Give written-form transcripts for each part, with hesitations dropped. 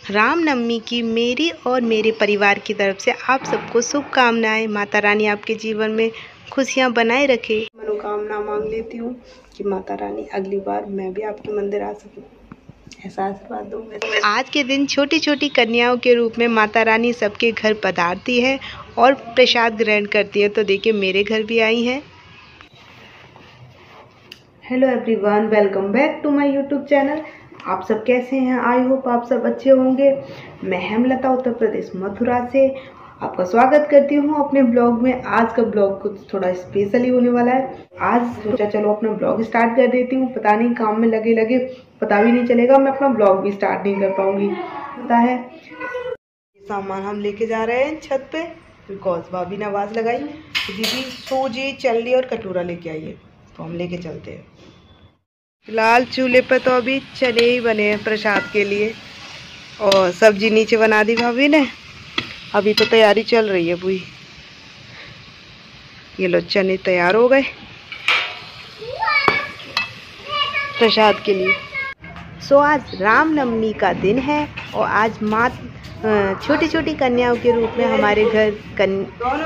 रामनवमी की मेरी और मेरे परिवार की तरफ से आप सबको शुभकामनाएं। माता रानी आपके जीवन में खुशियां बनाए रखे। मनोकामना मांग लेती हूँ कि माता रानी अगली बार मैं भी आपके मंदिर आ सकूं, ऐसा आशीर्वाद दो। आज के दिन छोटी छोटी कन्याओं के रूप में माता रानी सबके घर पधारती है और प्रसाद ग्रहण करती है। तो देखिए मेरे घर भी आई हैं। Hello everyone, welcome back to my YouTube channel. आप सब कैसे हैं? आई होप आप सब अच्छे होंगे। मैं हेमलता उत्तर प्रदेश मथुरा से आपका स्वागत करती हूँ अपने ब्लॉग में। आज का ब्लॉग कुछ थोड़ा स्पेशली होने वाला है। आज सोचा चलो अपना ब्लॉग स्टार्ट कर देती हूँ। पता नहीं काम में लगे लगे पता भी नहीं चलेगा, मैं अपना ब्लॉग भी स्टार्ट नहीं कर पाऊंगी। पता है सामान हम लेके जा रहे हैं छत पे, बिकॉज भाभी ने आवाज़ लगाई दीदी सूजी चल्ली और कटोरा लेके आइए, तो हम लेके चलते हैं। फिलहाल चूल्हे पर तो अभी चने ही बने हैं प्रसाद के लिए, और सब्जी नीचे बना दी भाभी ने। अभी तो तैयारी चल रही है पूरी। ये लो चने तैयार हो गए प्रसाद के लिए। सो आज रामनवमी का दिन है और आज छोटी छोटी कन्याओं के रूप में हमारे घर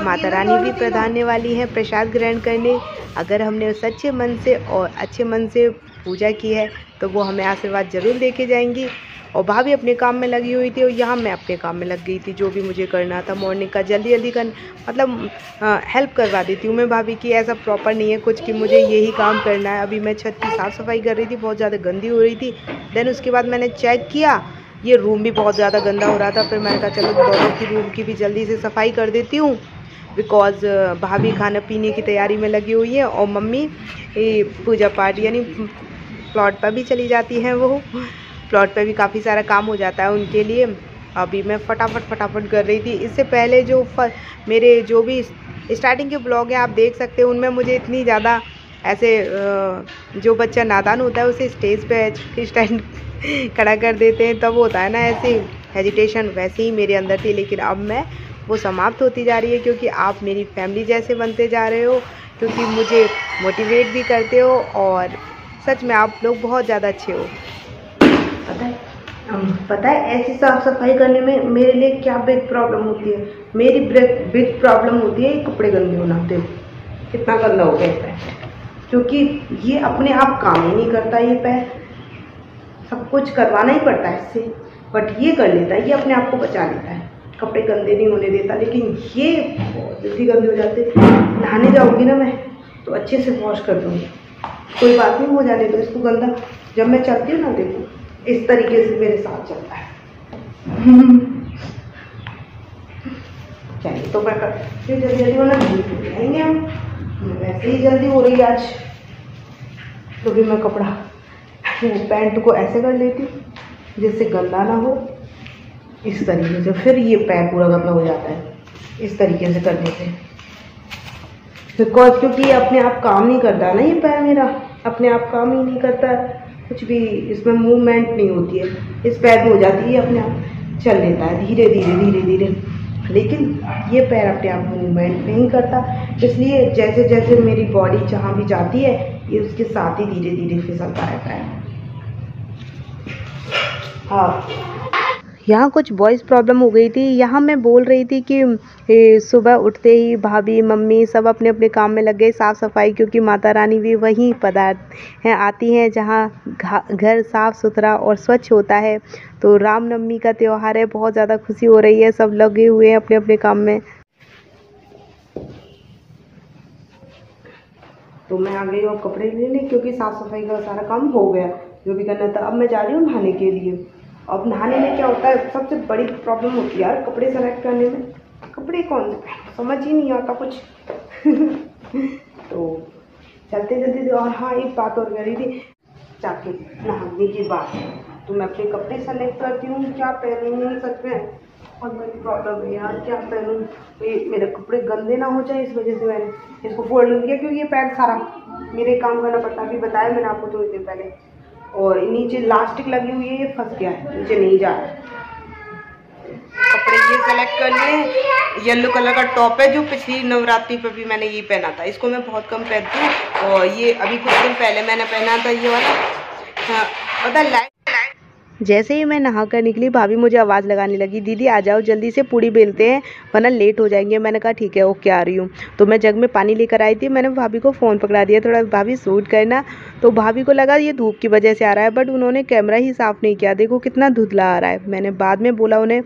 माता रानी भी पधारने वाली है प्रसाद ग्रहण करने। अगर हमने सच्चे मन से और अच्छे मन से पूजा की है तो वो हमें आशीर्वाद जरूर देके जाएंगी। और भाभी अपने काम में लगी हुई थी और यहाँ मैं अपने काम में लग गई थी। जो भी मुझे करना था मॉर्निंग का जल्दी जल्दी मतलब हेल्प करवा देती हूँ मैं भाभी की। ऐसा प्रॉपर नहीं है कुछ कि मुझे यही काम करना है। अभी मैं छत की साफ़ सफाई कर रही थी, बहुत ज़्यादा गंदी हो रही थी। देन उसके बाद मैंने चेक किया, ये रूम भी बहुत ज़्यादा गंदा हो रहा था। फिर मैंने कहा चलो दोनों की रूम की भी जल्दी से सफाई कर देती हूँ, बिकॉज़ भाभी खाना पीने की तैयारी में लगी हुई है और मम्मी पूजा पाठ यानी प्लॉट पर भी चली जाती हैं। वो प्लॉट पर भी काफ़ी सारा काम हो जाता है उनके लिए। अभी मैं फटाफट कर रही थी। इससे पहले मेरे जो भी स्टार्टिंग के ब्लॉग हैं आप देख सकते हैं, उनमें मुझे इतनी ज़्यादा ऐसे जो बच्चा नादान होता है उसे स्टेज पे स्टैंड खड़ा कर देते हैं, तब होता है ना ऐसे हेजिटेशन, वैसे ही मेरे अंदर थी। लेकिन अब मैं वो समाप्त होती जा रही है क्योंकि आप मेरी फैमिली जैसे बनते जा रहे हो, क्योंकि मुझे मोटिवेट भी करते हो और सच में आप लोग बहुत ज़्यादा अच्छे हो। पता है ऐसी साफ सफाई करने में मेरे लिए क्या बिग प्रॉब्लम होती है? मेरी बिग प्रॉब्लम होती है कपड़े गंदे होने। कितना गंदा हो गया पैर, क्योंकि ये अपने आप काम ही नहीं करता। ये पैर सब कुछ करवाना ही पड़ता है इससे, बट ये कर लेता है, ये अपने आप को बचा लेता है, कपड़े गंदे नहीं होने देता। लेकिन ये बहुत जल्दी गंदे हो जाते। नहाने जाऊँगी ना मैं तो अच्छे से वॉश कर दूँगी, कोई बात नहीं, हो जाने दो इसको गंदा। जब मैं चलती हूँ ना देखो इस तरीके से मेरे साथ चलता है। चलिए तो मैं फिर जल्दी होना जाएंगे हम, वैसे ही जल्दी हो रही है आज। तो भी मैं कपड़ा पैंट को ऐसे कर लेती हूँ जिससे गंदा ना हो, इस तरीके से। फिर ये पैर पूरा गंदा हो जाता है इस तरीके से करने से, बिकॉज क्योंकि ये अपने आप काम नहीं करता ना। ये पैर मेरा अपने आप काम ही नहीं करता, कुछ भी इसमें मूवमेंट नहीं होती है। इस पैर में हो जाती है, अपने आप चल लेता है धीरे धीरे, लेकिन ये पैर अपने आप मूवमेंट नहीं करता। इसलिए जैसे जैसे मेरी बॉडी जहाँ भी जाती है ये उसके साथ ही धीरे धीरे फिसलता रहता है। हाँ, यहाँ कुछ वॉइस प्रॉब्लम हो गई थी। यहाँ मैं बोल रही थी कि सुबह उठते ही भाभी मम्मी सब अपने अपने काम में लग गए साफ़ सफाई, क्योंकि माता रानी भी वहीं आती हैं जहाँ घर साफ़ सुथरा और स्वच्छ होता है। तो रामनवमी का त्यौहार है, बहुत ज़्यादा खुशी हो रही है, सब लगे हुए हैं अपने अपने काम में। तो मैं आ गई और कपड़े लेने, क्योंकि साफ़ सफाई का सारा काम हो गया जो भी करना था। अब मैं जा रही हूँ नहाने के लिए। अब नहाने में क्या होता है, सबसे बड़ी प्रॉब्लम होती है यार कपड़े सेलेक्ट करने में। कपड़े कौन से समझ ही नहीं आता कुछ। तो चलते चलते, और हाँ एक बात और कह रही थी, जाके नहाने के बाद तो मैं अपने कपड़े सेलेक्ट करती हूँ क्या पहनूँ। सच में बहुत बड़ी प्रॉब्लम है यार, क्या पहनूँ। मेरे कपड़े गंदे ना हो जाए, इस वजह से मैंने इसको फोल्ड किया, क्योंकि ये पैर सारा मेरे काम करना पड़ता है। अभी बताया मैंने आपको थोड़ी देर पहले। और नीचे लास्टिक लगी हुई है, ये फंस गया है, नीचे नहीं जा रहा है। कपड़े ये सेलेक्ट कर लिए। येलो कलर का टॉप है जो पिछली नवरात्रि पर भी मैंने ये पहना था। इसको मैं बहुत कम पहनती हूँ, और ये अभी कुछ दिन पहले मैंने पहना था ये वाला। हाँ, पता जैसे ही मैं नहा कर निकली भाभी मुझे आवाज़ लगाने लगी, दीदी आ जाओ जल्दी से पूड़ी बेलते हैं वरना लेट हो जाएंगे। मैंने कहा ठीक है ओके आ रही हूँ। तो मैं जग में पानी लेकर आई थी, मैंने भाभी को फ़ोन पकड़ा दिया थोड़ा भाभी शूट करना। तो भाभी को लगा ये धूप की वजह से आ रहा है, बट उन्होंने कैमरा ही साफ़ नहीं किया, देखो कितना धुंधला आ रहा है। मैंने बाद में बोला उन्हें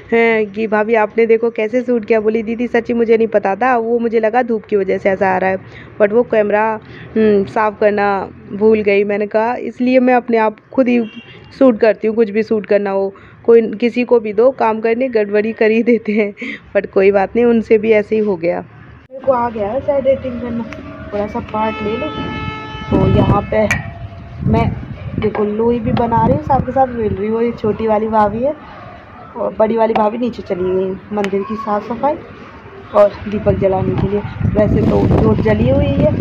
कि भाभी आपने देखो कैसे शूट किया। बोली दीदी सच्ची मुझे नहीं पता था, वो मुझे लगा धूप की वजह से ऐसा आ रहा है, बट वो कैमरा साफ़ करना भूल गई। मैंने कहा इसलिए मैं अपने आप खुद ही शूट करती हूँ, कुछ भी शूट करना हो, कोई किसी को भी दो काम करने गड़बड़ी कर ही देते हैं। बट कोई बात नहीं, उनसे भी ऐसे ही हो गया। मेरे को आ गया है शायद एडिटिंग करना, थोड़ा सा पार्ट ले लो। तो यहाँ पे मैं देखो लोई भी बना रही हूँ, साथ के साथ बेल रही हूँ। ये छोटी वाली भाभी है और बड़ी वाली भाभी नीचे चली गई है मंदिर की साफ़ सफाई और दीपक जलाने के लिए। वैसे तो जोत जली हुई है,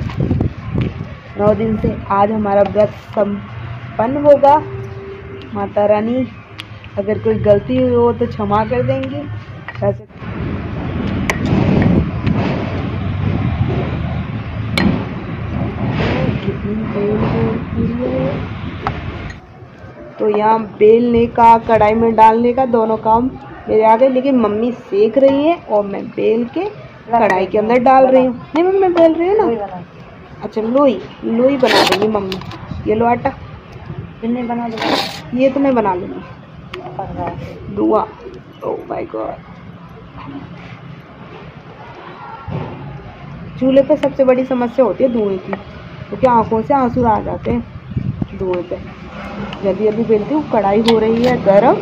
9 दिन से आज हमारा व्रत संपन्न होगा। माता रानी अगर कोई गलती हो तो क्षमा कर देंगी। वैसे कितनी तो यहाँ बेलने का कढ़ाई में डालने का दोनों काम मेरे आ गए, लेकिन मम्मी सेक रही है और मैं बेल के कढ़ाई के अंदर डाल रही हूँ। नहीं मम्मी मैं बेल रही हूँ ना। अच्छा लोई लोई बना देंगी मम्मी। ये लो आटा बना दूँगी, ये तो मैं बना लूँगी। दुआ ओह माय गॉड। चूल्हे पे सबसे बड़ी समस्या होती है धुएं की, क्योंकि आंखों से आंसू आ जाते हैं धुएं पे। जल्दी जल्दी बेलती हूँ, कढ़ाई हो रही है गरम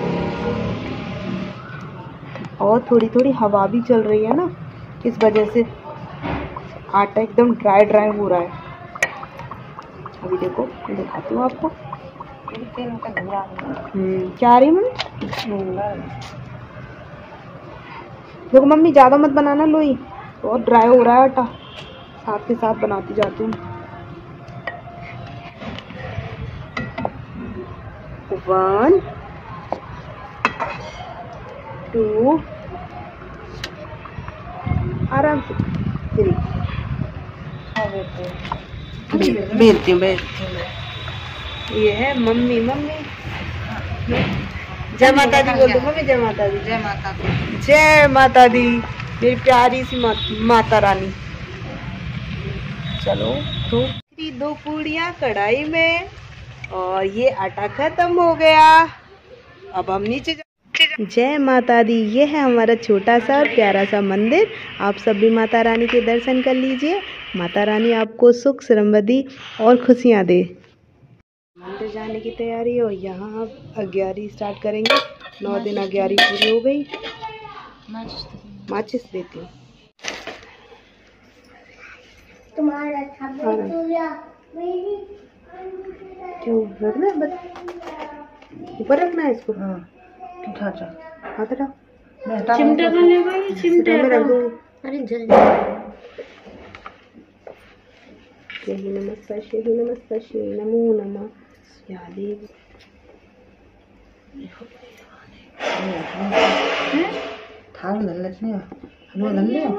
और थोड़ी थोड़ी हवा भी चल रही है ना, इस वजह से आटा एकदम ड्राई ड्राई हो रहा है। अभी देखो मैं दिखाती हूँ आपको क्या आ रही है मम्मी। देखो मम्मी ज़्यादा मत बनाना लोई, बहुत ड्राई हो रहा है आटा, साथ के साथ बनाती जाती हूँ। 1 2 आराम से 3 बेलती हूँ। ये है मम्मी। जय माता दी बोल दो मम्मी। जय माता दी। जय माता दी। जय माता दी मेरी प्यारी सी माता रानी। चलो तो 2 पूड़ियाँ कढ़ाई में और ये आटा खत्म हो गया। अब हम नीचे जय माता दी। ये है हमारा छोटा सा और प्यारा सा मंदिर। आप सब भी माता रानी के दर्शन कर लीजिए। माता रानी आपको सुख समृद्धि और खुशियाँ दे। मंदिर जाने की तैयारी और यहाँ आप अग्यारी स्टार्ट करेंगे। 9 दिन अग्यारी पूरी हो गई। माचिस देती हूँ तुम्हारा क्यों रखना है, ऊपर रखना है इसको। हाँ हाथ हटाओ, चिमटा में रख दो। यही नमस्कार श्री नमो नमः या देवी। थाल धल ले हलवा धल ले और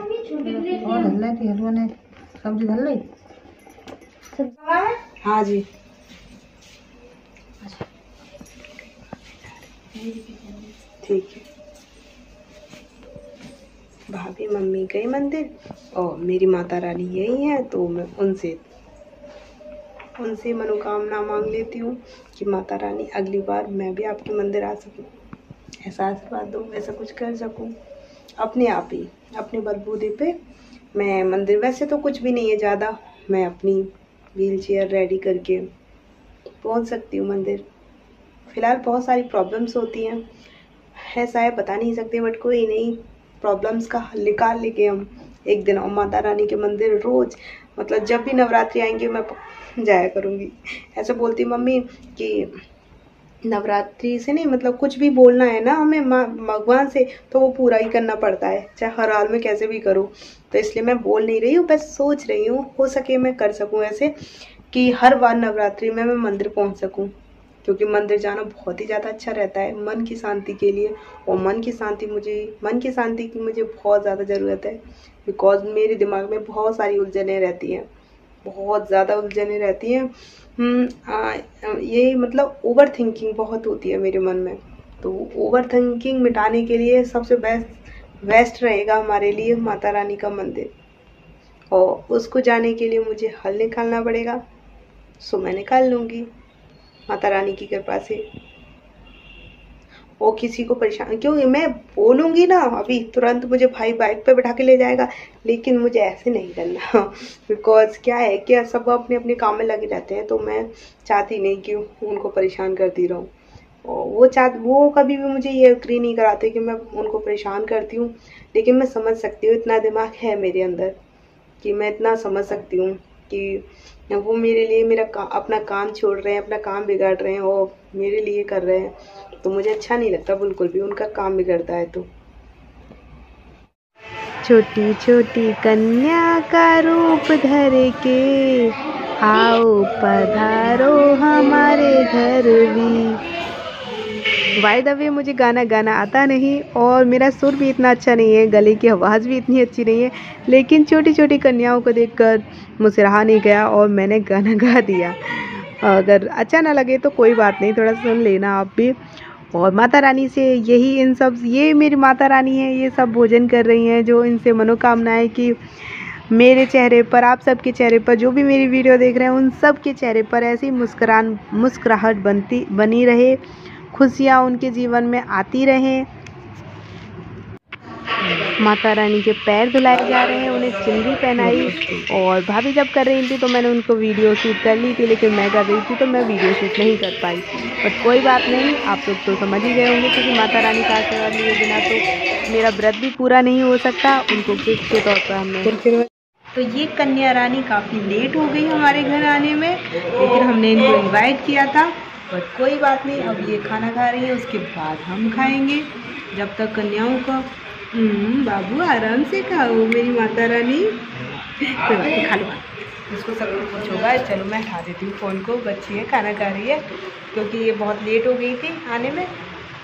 धल ले हलवा ने सब्जी धल ले। हाँ जी ठीक है। भाभी मम्मी गई मंदिर और मेरी माता रानी यही है, तो मैं उनसे मनोकामना मांग लेती हूँ कि माता रानी अगली बार मैं भी आपके मंदिर आ सकूँ, ऐसा आशीर्वाद दो, ऐसा कुछ कर सकूँ अपने आप ही, अपने बलबूते पे मैं मंदिर। वैसे तो कुछ भी नहीं है ज़्यादा, मैं अपनी व्हील चेयर रेडी करके पहुँच सकती हूँ मंदिर। फ़िलहाल बहुत सारी प्रॉब्लम्स होती हैं, ऐसा है बता नहीं सकते, बट कोई नहीं, प्रॉब्लम्स का हल निकाल लेके हम एक दिन और माता रानी के मंदिर रोज़, मतलब जब भी नवरात्रि आएंगे मैं जाया करूँगी। ऐसे बोलती मम्मी कि नवरात्रि से नहीं, मतलब कुछ भी बोलना है ना हमें भगवान से तो वो पूरा ही करना पड़ता है, चाहे हर हाल में कैसे भी करूँ। तो इसलिए मैं बोल नहीं रही हूँ, बस सोच रही हूँ हो सके मैं कर सकूँ ऐसे कि हर बार नवरात्रि में मैं मंदिर पहुँच सकूँ, क्योंकि मंदिर जाना बहुत ही ज़्यादा अच्छा रहता है मन की शांति के लिए। और मन की शांति की मुझे बहुत ज़्यादा ज़रूरत है, बिकॉज मेरे दिमाग में बहुत सारी उलझनें रहती हैं। बहुत ज़्यादा उलझने रहती हैं। ये मतलब ओवर थिंकिंग बहुत होती है मेरे मन में। तो ओवर थिंकिंग मिटाने के लिए सबसे बेस्ट रहेगा हमारे लिए माता रानी का मंदिर, और उसको जाने के लिए मुझे हल निकालना पड़ेगा। सो मैं निकाल लूँगी माता रानी की कृपा से। और किसी को परेशान, क्योंकि मैं बोलूँगी ना अभी तुरंत मुझे भाई बाइक पे बैठा के ले जाएगा, लेकिन मुझे ऐसे नहीं करना बिकॉज क्या है कि सब अपने अपने काम में लगे रहते हैं, तो मैं चाहती नहीं कि उनको परेशान करती रहूँ। और वो कभी भी मुझे ये एग्री नहीं कराते कि मैं उनको परेशान करती हूँ। लेकिन मैं समझ सकती हूँ, इतना दिमाग है मेरे अंदर कि मैं इतना समझ सकती हूँ कि वो मेरे लिए अपना काम छोड़ रहे हैं, अपना काम बिगाड़ रहे हैं और मेरे लिए कर रहे हैं। तो मुझे अच्छा नहीं लगता बिल्कुल भी उनका काम बिगड़ता है। तो छोटी छोटी कन्या का रूप धर के आओ पधारो हमारे घर भी। बाय द वे मुझे गाना आता नहीं और मेरा सुर भी इतना अच्छा नहीं है, गले की आवाज़ भी इतनी अच्छी नहीं है, लेकिन छोटी छोटी कन्याओं को देखकर मुझसे रहा नहीं गया और मैंने गाना गा दिया। अगर अच्छा ना लगे तो कोई बात नहीं, थोड़ा सुन लेना आप भी। और माता रानी से ये मेरी माता रानी है, ये सब भोजन कर रही हैं जो इनसे मनोकामनाएं कि मेरे चेहरे पर, आप सबके चेहरे पर, जो भी मेरी वीडियो देख रहे हैं उन सब के चेहरे पर ऐसी मुस्कुराहट बनी रहे, खुशियाँ उनके जीवन में आती रहें। माता रानी के पैर धुलाए जा रहे हैं, उन्हें चुनरी पहनाई। और भाभी जब कर रही थी तो मैंने उनको वीडियो शूट कर ली थी, लेकिन मैं कर रही थी तो मैं वीडियो शूट नहीं कर पाई। बट कोई बात नहीं, आप लोग तो समझ ही गए होंगे, क्योंकि माता रानी का आशीर्वाद लिए बिना तो मेरा व्रत भी पूरा नहीं हो सकता। उनको गिफ्ट के तौर पर हमने तो ये कन्या रानी काफ़ी लेट हो गई हमारे घर आने में, लेकिन हमने इनको इनवाइट किया था। बट कोई बात नहीं, अब ये खाना खा रही है, उसके बाद हम खाएंगे। जब तक कन्याओं का बाबू आराम से खाओ मेरी माता रानी। कोई बात नहीं, खा लो, इसको सब कुछ होगा। चलो मैं खा देती हूँ फ़ोन को, बच्ची है खाना खा रही है, क्योंकि ये बहुत लेट हो गई थी आने में।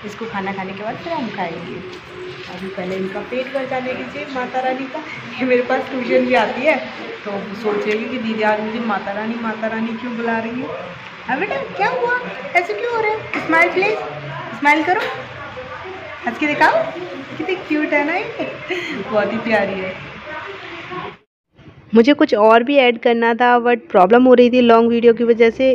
इसको खाना खाने के बाद फिर हम खाएंगे। अभी पहले इनका पेट भर जाने दीजिए माता रानी का। ये मेरे पास ट्यूशन भी आती है, तो सोच रही कि दीदी आज मुझे माता रानी क्यों बुला रही है। हाँ बेटा, क्या हुआ, ऐसे क्यों हो रहे हैं? स्माइल प्लीज, स्माइल करो, हंस के दिखाओ, कितनी क्यूट है ना ये, बहुत ही प्यारी है। मुझे कुछ और भी ऐड करना था, बट प्रॉब्लम हो रही थी लॉन्ग वीडियो की वजह से।